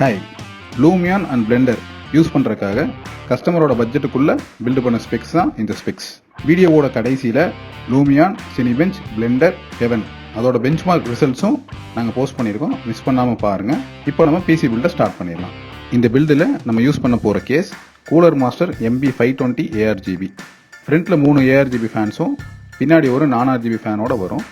Hi, Lumion and Blender use பண்ணுறதுக்காக கஸ்டமரோட பட்ஜெட்டுக்குள்ளே build பண்ண ஸ்பெக்ஸ் தான் இந்த ஸ்பெக்ஸ். வீடியோவோட கடைசியில் லூமியான், சினிபெஞ்ச், பிளெண்டர், ஹெவன் அதோட பெஞ்ச்மார்க் ரிசல்ட்ஸும் நாங்கள் போஸ்ட் பண்ணியிருக்கோம். மிஸ் பண்ணாமல் பாருங்கள். இப்போ நம்ம பிசி பில்டை ஸ்டார்ட் பண்ணிடலாம். இந்த பில்டில் நம்ம யூஸ் பண்ண போகிற case cooler master MB520 ARGB. ஃப்ரண்ட்டில் 3 ARGB ஃபேன்ஸும் பின்னாடி ஒரு நான் RGB ஃபேனோட வரும்.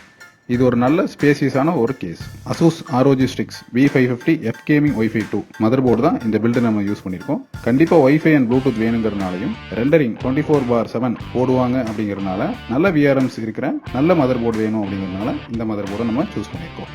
இது ஒரு நல்ல ஸ்பேசியஸான ஒரு case. Asus ROG STRIX V550 F Gaming Wi-Fi 2 motherboard தான் இந்த பில்டு நம்ம யூஸ் பண்ணியிருக்கோம். கண்டிப்பாக Wi-Fi அண்ட் ப்ளூடூத் வேணுங்கிறனாலையும் ரெண்டரிங் 24/7 போடுவாங்க அப்படிங்கிறதுனால நல்ல VRMs இருக்கிற நல்ல மதர்போர்டு வேணும் அப்படிங்கிறதுனால இந்த மதர்போர்டை நம்ம சூஸ் பண்ணியிருக்கோம்.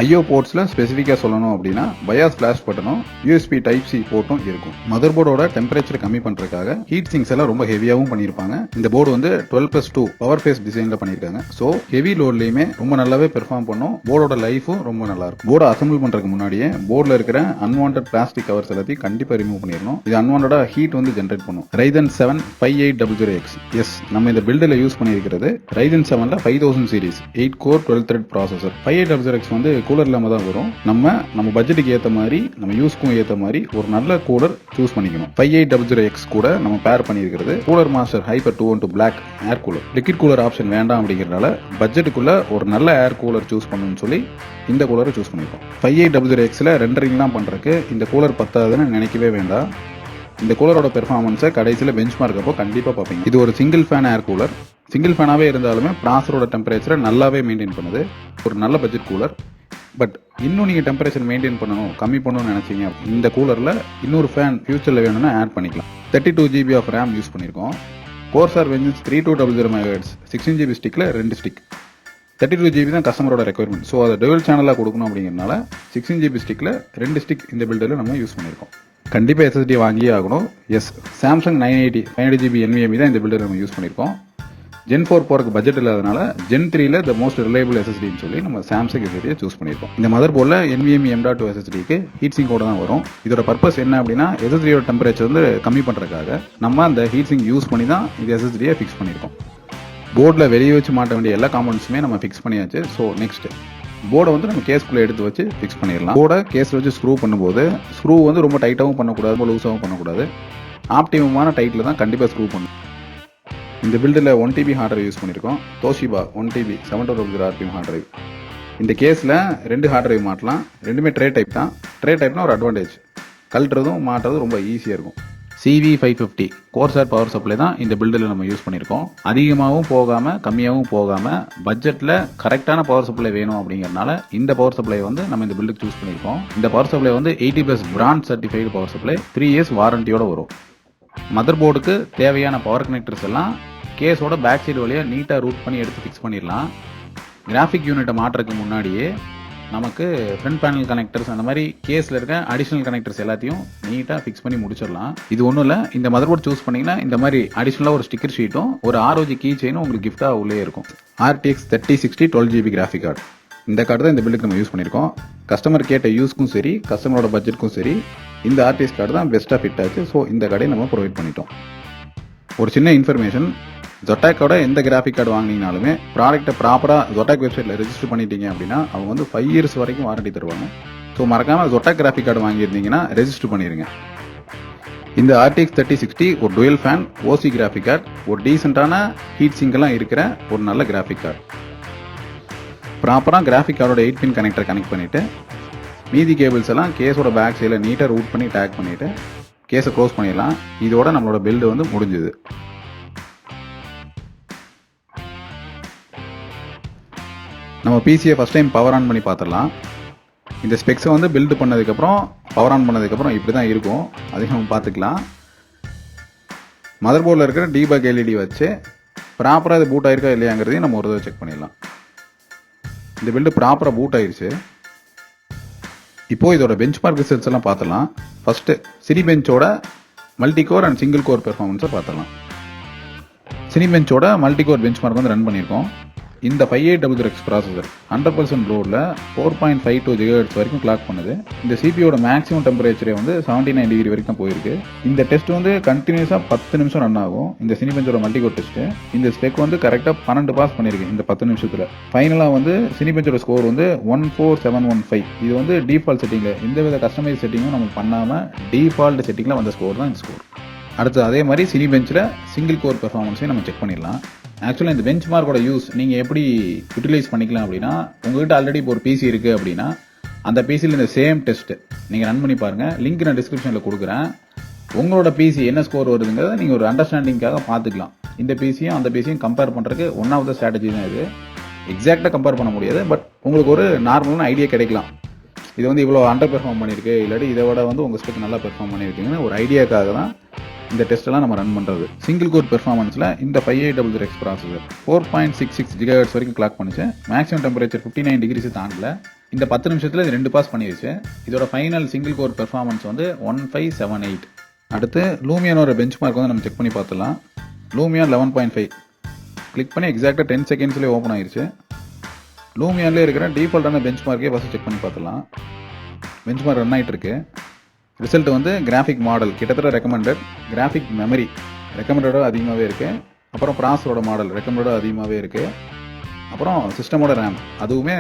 ஐஓ போர்ட்ஸில் ஸ்பெசிஃபிக்காக சொல்லணும் அப்படின்னா பயாஸ் ஃப்ளாஷ் பட்டனும் USB Type-C போர்ட்டும் இருக்கும். மதர்போர்டோட டெம்பரேச்சர் கம்மி பண்ணுறதுக்காக ஹீட் சிங்ஸ் எல்லாம் ரொம்ப ஹெவியாகவும் பண்ணியிருப்பாங்க. இந்த போர்டு வந்து 12+2 பவர் ஃபேஸ் டிசைனில் பண்ணியிருக்காங்க. ஸோ ஹெவி லோட்லேயுமே ரொம்ப நல்லாவே பெர்ஃபார்ம் பண்ணும். போர்டோட லைஃபும் ரொம்ப நல்லா இருக்கும். போர்டை அசம்பிள் பண்ணுறதுக்கு முன்னாடியே போர்டில் இருக்கிற அன்வான்ட் பிளாஸ்டிக் கவர்ஸ் எல்லாத்தையும் கண்டிப்பாக ரிமூவ் பண்ணிடணும். இது அன்வான்டா ஹீட் வந்து ஜென்ரேட் பண்ணும். RYZEN 7 5800X. எஸ், நம்ம இந்த பில்டில் யூஸ் பண்ணியிருக்கிறது RYZEN 7ல 5000 series 8 core 12 thread processor. 5800X வந்து கூலர் இல்லாம தான் வரும். நம்ம பட்ஜெட்டுக்கு ஏற்ற மாதிரி நம்ம யூஸ்க்கும் ஏற்ற மாதிரி ஒரு நல்ல கூலர் சூஸ் பண்ணிக்கணும். 5800X கூட நம்ம பேர் பண்ணியிருக்கிறது Cooler Master Hyper 212 black air cooler. Liquid cooler option வேண்டாம் அப்படிங்கிறதுனால பட்ஜெட்டுக்குள்ள ஒரு நல்ல ஏர் கூலர் சூஸ் பண்ணணும்னு சொல்லி இந்த கூலரை சூஸ் பண்ணியிருக்கோம். 5800Xல ரெண்டரிங்லாம் பண்றதுக்கு இந்த கூலர் பத்தாதுன்னு நினைக்கவே வேண்டாம். இந்த கூலரோட பெர்ஃபார்மன்ஸை கடைசியில் பெஞ்ச்மார்க் அப்போ கண்டிப்பாக பார்ப்பீங்க. இது ஒரு single fan air cooler. Single ஃபேனாகவே இருந்தாலுமே ப்ராசரோட டெம்பரேச்சரை நல்லாவே மெயின்டைன் பண்ணுது. ஒரு நல்ல பட்ஜெட் கூலர். பட் இன்னும் நீங்கள் டெம்பரேச்சர் மெயின்டைன் பண்ணணும், கம்மி பண்ணணும்னு நினச்சிங்க இந்த கூலரில் இன்னொரு ஃபேன் ஃபியூச்சரில் வேணும்னா ஆட் பண்ணிக்கலாம். 32 GB ஆஃப் RAM யூஸ் பண்ணியிருக்கோம். கோர்சார் வெஞ்சன்ஸ் 3200 MHz 16 GB ஸ்டிக்கில் 2 ஸ்டிக். 32 GB தான் கஸ்டமரோட ரெக்யர்மெண்ட். ஸோ அதை டெவல் சேனலாக கொடுக்கணும் அப்படிங்கிறனால 16 GB ஸ்டிக்கில் 2 ஸ்டிக் இந்த பில்டில் நம்ம யூஸ் பண்ணியிருக்கோம். கண்டிப்பாக SSD வாங்கியே ஆகணும். எஸ், சாம்சங் 980 500 GB NVMe தான் இந்த பில்டர் நம்ம யூஸ் பண்ணியிருக்கோம். Gen 4 போறதுக்கு பட்ஜெட் இல்லாதனால Gen 3ல த மோஸ்ட் ரிலையபிள் SSDன்னு சொல்லி நம்ம சாம்சங் SSD சூஸ் பண்ணியிருக்கோம். இந்த மதர்போர்டில் NVMe M.2 SSDக்கு ஹீட் சிங்கோட தான் வரும். இதோட பர்பஸ் என்ன அப்படின்னா SSDயோட டெம்பரேச்சர் வந்து கம்மி பண்ணுறதுக்காக நம்ம அந்த ஹீட் சிங் யூஸ் பண்ணி தான் இந்த SSDயை ஃபிக்ஸ் பண்ணியிருக்கோம். போர்டில் வெளியே வச்சு மாட்ட வேண்டிய எல்லா காம்பனன்ட்ஸுமே நம்ம ஃபிக்ஸ் பண்ணியாச்சு. ஸோ நெக்ஸ்ட் போர்டை வந்து நம்ம கேஸ்குள்ளே எடுத்து வச்சு ஃபிக்ஸ் பண்ணிடலாம். போர்டை கேஸில் வச்சு ஸ்க்ரூ பண்ணும்போது ஸ்க்ரூ வந்து ரொம்ப டைட்டாகவும் பண்ணக்கூடாது, ரொம்ப லூஸாகவும் பண்ணக்கூடாது. ஆப்டிமமான டைட்டில் தான் கண்டிப்பாக ஸ்க்ரூ பண்ணணும். இந்த பில்டில் 1 TB ஹார்ட் டிரைவ் யூஸ் பண்ணியிருக்கோம். தோஷிபா 1 TB 720 RPM ஹார்ட் டிரைவ். இந்த கேஸில் 2 ஹார்ட் டிரைவ் மாட்டலாம். ரெண்டுமே ட்ரே டைப் தான். ட்ரே டைப்னா ஒரு அட்வான்டேஜ், கழட்டுறதும் மாட்டுறதும் ரொம்ப ஈஸியாக இருக்கும். CV550 கோர்சார் பவர் சப்ளை தான் இந்த பில்டில் நம்ம யூஸ் பண்ணியிருக்கோம். அதிகமாகவும் போகாமல் கம்மியாகவும் போகாமல் பட்ஜெட்டில் கரெக்டான பவர் சப்ளை வேணும் அப்படிங்கிறனால இந்த பவர் சப்ளை வந்து நம்ம இந்த பில்டுக்கு சூஸ் பண்ணியிருக்கோம். இந்த பவர் சப்ளை வந்து 80+ brand certified power supply 3 years வாரண்டியோட வரும். மதர்போர்டுக்கு தேவையான பவர் கனெக்டர்ஸ் எல்லாம் கேஸோட பேக் சைடு வழியாக நீட்டாக ரூட் பண்ணி எடுத்து ஃபிக்ஸ் பண்ணிடலாம். கிராஃபிக் யூனிட்டை மாற்றுறதுக்கு முன்னாடியே நமக்கு ஃப்ரண்ட் பேனல் கனெக்டர்ஸ் அந்த மாதிரி கேஸில் இருக்க அடிஷ்னல் கனெக்டர்ஸ் எல்லாத்தையும் நீட்டாக ஃபிக்ஸ் பண்ணி முடிச்சிடலாம். இது ஒன்றும் இல்லை, இந்த மதர்போர்டு சூஸ் பண்ணிங்கன்னா இந்த மாதிரி அடிஷ்னலாக ஒரு ஸ்டிக்கர் ஷீட்டும் ஒரு ROG கீ செயினும் உங்களுக்கு கிஃப்டாக உள்ளே இருக்கும். RTX 3060 12 GB graphic card. இந்த கார்டு தான் இந்த பில்லுக்கு நம்ம யூஸ் பண்ணியிருக்கோம். கஸ்டமர் கேட்ட யூஸ்க்கும் சரி, கஸ்டமரோட பட்ஜெட்டுக்கும் சரி இந்த RTX கார்டு தான் பெஸ்ட்டாக ஃபிட் ஆச்சு. ஸோ இந்த கார்டை நம்ம ப்ரொவைட் பண்ணிட்டோம். ஒரு சின்ன இன்ஃபர்மேஷன், ஜொட்டாக்கோட எந்த கிராஃபிக் கார்டு வாங்கினீங்கனாலுமே ப்ராடக்ட்டை ப்ராப்பராக ஜொட்டாக் வெப்சைட்டில் ரெஜிஸ்டர் பண்ணிட்டீங்க அப்படின்னா அவங்க வந்து 5 years வரைக்கும் வாரண்டி தருவாங்க. ஸோ மறக்காமல் ஜொட்டாக் கிராஃபிக் கார்டு வாங்கியிருந்தீங்கன்னா ரெஜிஸ்டர் பண்ணிடுங்க. இந்த RTX 3060 ஒரு twelve fan OC graphic card, ஒரு டீசெண்டான ஹீட் சிங்கெல்லாம் இருக்கிற ஒரு நல்ல கிராஃபிக் கார்டு. ப்ராப்பராக கிராஃபிக் கார்டோட 8 pin கனெக்டர் கனெக்ட் பண்ணிவிட்டு மீதி கேபிள்ஸ் எல்லாம் கேஸோட பேக் சைடில் நீட்டாக ரூட் பண்ணி டேக் பண்ணிவிட்டு கேஸை க்ளோஸ் பண்ணிடலாம். இதோட நம்மளோட பில்டு வந்து முடிஞ்சுது. நம்ம பிசியை ஃபஸ்ட் டைம் பவர் ஆன் பண்ணி பார்த்துடலாம். இந்த ஸ்பெக்ஸை வந்து பில்டு பண்ணதுக்கப்புறம் பவர் ஆன் பண்ணதுக்கப்புறம் இப்படி தான் இருக்கும். அதையும் நம்ம பார்த்துக்கலாம். மதர்போர்டில் இருக்கிற டீபக் LED வச்சு ப்ராப்பராக இது பூட் ஆயிருக்கா இல்லையாங்கிறதையும் நம்ம ஒரு தடவை செக் பண்ணிடலாம். இந்த பில்டு ப்ராப்பராக பூட் ஆயிடுச்சு. இப்போது இதோட பெஞ்ச்மார்க் ரிசல்ட்ஸ் எல்லாம் பார்த்துடலாம். ஃபஸ்ட்டு சினிபெஞ்சோட multi core and single core பெர்ஃபார்மன்ஸை பார்த்துடலாம். சினிபெஞ்சோட மல்டி கோர் பெஞ்ச்மார்க் வந்து ரன் பண்ணியிருக்கோம். இந்த 5800X ப்ராசஸர் 100% லோடில் 4.52 GHz வரைக்கும் கிளாக் பண்ணுது. இந்த சிபியோட மேக்ஸிமம் டெம்பரேச்சரே வந்து 79 டிகிரி வரைக்கும் போயிருக்கு. இந்த டெஸ்ட் வந்து கண்டினியூஸாக 10 நிமிஷம் ரன் ஆகும். இந்த சினிபெஞ்சோட மல்டிகோர் டெஸ்ட்டு. இந்த ஸ்பெக் வந்து கரெக்டாக 12 பாஸ் பண்ணியிருக்கு இந்த 10 நிமிஷத்தில். ஃபைனலாக வந்து சினிபெஞ்சோட ஸ்கோர் வந்து 14715. இது வந்து டிஃபால்ட் செட்டிங்கில் எந்தவித கஸ்டமைஸ் செட்டிங்கும் நம்ம பண்ணாமல் டிஃபால்ட் செட்டிங்கில் வந்த ஸ்கோர் தான் இந்த ஸ்கோர். அடுத்து அதே மாதிரி சினிபெஞ்சில் சிங்கிள் கோர் பெர்ஃபார்மன்ஸையும் நம்ம செக் பண்ணிடலாம். ஆக்சுவலாக இந்த பெஞ்ச் மார்க்கோட யூஸ் நீங்கள் எப்படி யூட்டிலைஸ் பண்ணிக்கலாம் அப்படின்னா, உங்கள்கிட்ட ஆல்ரெடி இப்போ ஒரு பிசி இருக்குது அப்படின்னா அந்த பிசியில் இந்த சேம் டெஸ்ட்டு நீங்கள் ரன் பண்ணி பாருங்கள். லிங்க் நான் டிஸ்கிரிப்ஷனில் கொடுக்குறேன். உங்களோட பிசி என்ன ஸ்கோர் வருதுங்கிறத நீங்கள் ஒரு அண்டர்ஸ்டாண்டிங்காக பார்த்துக்கலாம். இந்த பிசியும் அந்த பிசியும் கம்பேர் பண்ணுறதுக்கு ஒன் ஆஃப் த ஸ்ட்ராட்டஜி தான் இது. எக்ஸாக்டாக கம்பேர் பண்ண முடியாது, பட் உங்களுக்கு ஒரு நார்மலான ஐடியா கிடைக்கலாம். இது வந்து இவ்வளோ அண்டர் பெர்ஃபார்ம் பண்ணியிருக்கு, இல்லாட்டி இதை விட வந்து உங்கள் ஸ்பெக் நல்லா பெர்ஃபார்ம் பண்ணியிருக்கீங்கன்னு ஒரு ஐடியாக்காக தான் இந்த டெஸ்ட்டெல்லாம் நம்ம ரன் பண்ணுறது. சிங்கிள் கோர் பெர்ஃபார்மன்ஸில் இந்த 5800X ப்ராசஸர் 4.66 GHz வரைக்கும் கிளாக் பண்ணிச்சு. மேக்ஸிமம் டெம்பரேச்சர் 59 டிகிரிஸ் தாண்டல. இந்த 10 நிமிஷத்தில் இது 2 பாஸ் பண்ணிடுச்சு. இதோட ஃபைனல் சிங்கிள் கோர் பெர்ஃபார்மன்ஸ் வந்து 1578. அடுத்து லூமியனோட பெஞ்ச் மார்க் வந்து நம்ம செக் பண்ணி பார்த்துலாம். லூமியான் 11.5 கிளிக் பண்ணி எக்ஸாக்டாக 10 செகண்ட்ஸ்லேயே ஓப்பன் ஆயிடுச்சு. லூமியான்லேயே இருக்கிற டிஃபால்ட்டான பெஞ்ச் மார்க்கே ஃபஸ்ட்டு செக் பண்ணி பார்த்துலாம். பெஞ்ச் மார்க் ரன் ஆகிட்டு இருக்கு. ரிசல்ட் வந்து கிராஃபிக் மாடல் கிட்டத்தட்ட ரெக்கமெண்டட், கிராஃபிக் மெமரி ரெக்கமெண்டடோட அதிகமாகவே இருக்குது, அப்புறம் ப்ராசரோட மாடல் ரெக்கமெண்டடோட அதிகமாகவே இருக்குது, அப்புறம் சிஸ்டமோட ரேம் அதுவுமே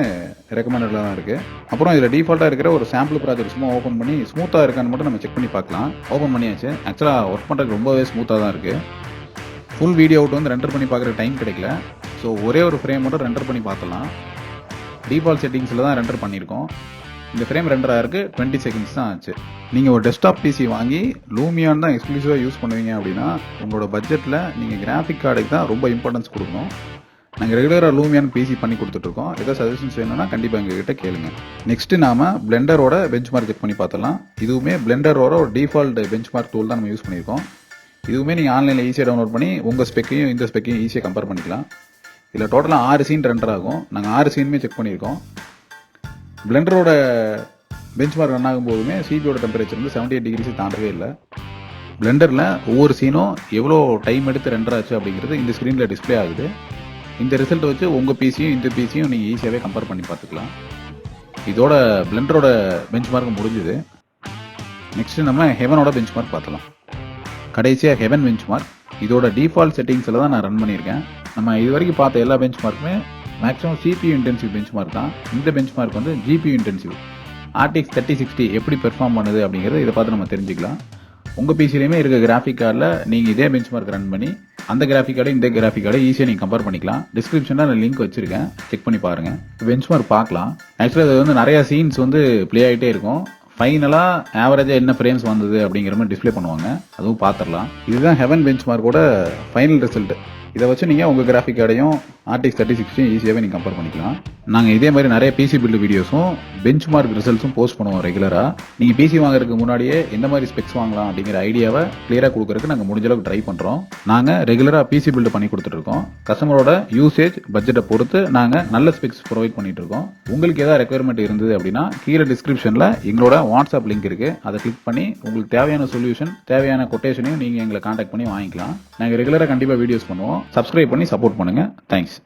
ரெக்கமெண்டடில் தான் இருக்குது. அப்புறம் இதில் டிஃபால்ட்டாக இருக்கிற ஒரு சாம்பிள் ப்ராஜெக்ட் சும்மா ஓப்பன் பண்ணி ஸ்மூத்தாக இருக்கான்னு மட்டும் நம்ம செக் பண்ணி பார்க்கலாம். ஓப்பன் பண்ணியாச்சு. ஆக்சுவலாக ஒர்க் பண்ணுறதுக்கு ரொம்பவே ஸ்மூத்தாக தான் இருக்குது. ஃபுல் வீடியோ அவுட் வந்து ரெண்டர் பண்ணி பார்க்குற டைம் கிடைக்கல. ஸோ ஒரே ஒரு ஃப்ரேம் மட்டும் ரெண்டர் பண்ணி பார்த்துலாம். டிஃபால்ட் செட்டிங்ஸில் தான் ரெண்டர் பண்ணியிருக்கோம். இந்த ஃப்ரேம் ரெண்டர் ஆகிறதுக்கு 20 செகண்ட்ஸ் தான் ஆச்சு. நீங்கள் ஒரு டெஸ்க்டாப் பிசி வாங்கி லூமியான் தான் எக்ஸ்க்ளூசிவாக யூஸ் பண்ணுவீங்க அப்படின்னா உங்களோட பட்ஜெட்டில் நீங்கள் கிராஃபிக் கார்டுக்கு தான் ரொம்ப இம்பார்ட்டன்ஸ் கொடுக்கணும். நாங்கள் ரெகுலராக லூமியான் பிசி பண்ணி கொடுத்துட்ருக்கோம். ஏதாவது சஜஷன்ஸ் வேணும்னா கண்டிப்பாக எங்ககிட்ட கேளுங்க. நெக்ஸ்ட்டு நாம் பிளெண்டரோட பெஞ்ச் மார்க் செக் பண்ணி பார்த்தலாம். இதுவுமே பிளெண்டரோட ஒரு டிஃபால்ட் பெஞ்ச் மார்க் டூல் தான் நம்ம யூஸ் பண்ணியிருக்கோம். இதுவுமே நீங்கள் ஆன்லைனில் ஈஸியாக டவுன்லோட் பண்ணி உங்கள் ஸ்பெக்கையும் இந்த ஸ்பெக்கையும் ஈஸியாக கம்பேர் பண்ணிக்கலாம். இதில் டோட்டலாக 6 சீன் ரெண்டர் ஆகும். நாங்கள் 6 சீனுமே செக் பண்ணியிருக்கோம். பிளெண்டரோட பெஞ்ச் மார்க் ரன் ஆகும்போதுமே சிபியோட டெம்பரேச்சர் வந்து 78 டிகிரிஸ் தாண்டவே இல்லை. பிளெண்டரில் ஒவ்வொரு சீனும் எவ்வளோ டைம் எடுத்து ரெண்டர் ஆச்சு அப்படிங்கிறது இந்த ஸ்க்ரீனில் டிஸ்பிளே ஆகுது. இந்த ரிசல்ட் வச்சு உங்கள் பிசியும் இந்த பிசியும் நீங்கள் ஈஸியாகவே கம்பேர் பண்ணி பார்த்துக்கலாம். இதோட பிளெண்டரோட பெஞ்ச் மார்க் முடிஞ்சுது. நெக்ஸ்ட்டு நம்ம ஹெவனோட பெஞ்ச் மார்க் பார்த்தலாம். கடைசியாக ஹெவன் பெஞ்ச் மார்க் இதோட டிஃபால்ட் செட்டிங்ஸில் தான் நான் ரன் பண்ணியிருக்கேன். நம்ம இது வரைக்கும் பார்த்த எல்லா பெஞ்ச் மார்க்குமே maximum CPU intensive benchmark தான். இந்த பெஞ்ச் மார்க் வந்து GPU இன்டென்சிவ். RTX 3060 எப்படி பெர்ஃபார்ம் பண்ணுது அப்படிங்கிறத இதை பார்த்து நம்ம தெரிஞ்சுக்கலாம். உங்கள் பிசிலையுமே இருக்க கிராஃபிக் கார்டில் நீங்கள் இதே பெஞ்ச் மார்க் ரன் பண்ணி அந்த கிராஃபிக் கார்டு இந்த கிராஃபிக் கார்டு ஈஸியாக நீங்கள் கம்பேர் பண்ணிக்கலாம். டிஸ்கிரிப்ஷனில் நான் லிங்க் வச்சுருக்கேன், செக் பண்ணி பாருங்கள். பெஞ்ச் மார்க் பார்க்கலாம். ஆக்சுவலாக இது வந்து நிறையா சீன்ஸ் வந்து ப்ளே ஆகிட்டே இருக்கும். ஃபைனலாக ஆவரேஜாக என்ன ஃப்ரேம்ஸ் வந்தது அப்படிங்கிற மாதிரி டிஸ்பிளே பண்ணுவாங்க, அதுவும் பார்த்துடலாம். இதுதான் ஹெவன் பெஞ்ச் மார்க்கோட ஃபைனல் ரிசல்ட். இதை வச்சு நீங்கள் உங்கள் கிராஃபிக் கார்டையும் RTX 3060 ஈஸியாகவே நீங்கள் கம்பேர் பண்ணிக்கலாம். நாங்கள் இதே மாதிரி நிறைய பிசி பில்டு வீடியோஸும் பெஞ்ச் மார்க் ரிசல்ட்ஸும் போஸ்ட் பண்ணுவோம் ரெகுலராக. நீங்கள் பிசி வாங்குறதுக்கு முன்னாடியே எந்த மாதிரி ஸ்பெக்ஸ் வாங்கலாம் அப்படிங்கிற ஐடியாவை கிளியராக கொடுக்குறதுக்கு நாங்கள் முடிஞ்ச அளவுக்கு ட்ரை பண்ணுறோம். நாங்கள் ரெகுலராக பிசி பில்டு பண்ணி கொடுத்துட்ருக்கோம். கஸ்டமரோட யூசேஜ் பட்ஜெட்டை பொறுத்து நாங்கள் நல்ல ஸ்பெக்ஸ் ப்ரொவைட் பண்ணிட்டு இருக்கோம். உங்களுக்கு ஏதாவது ரெக்குயர்மெண்ட் இருந்தது அப்படின்னா கீழே டிஸ்கிரிப்ஷனில் எங்களோட வாட்ஸ்அப் லிங்க் இருக்குது, அதை கிளிக் பண்ணி உங்களுக்கு தேவையான சொல்யூஷன் தேவையான கொட்டேஷனையும் நீங்கள் எங்களை கான்டாக்ட் பண்ணி வாங்கிக்கலாம். நாங்கள் ரெகுலராக கண்டிப்பாக வீடியோஸ் பண்ணுவோம். சப்ஸ்கிரைப் பண்ணி சப்போர்ட் பண்ணுங்கள். தேங்க்ஸ்.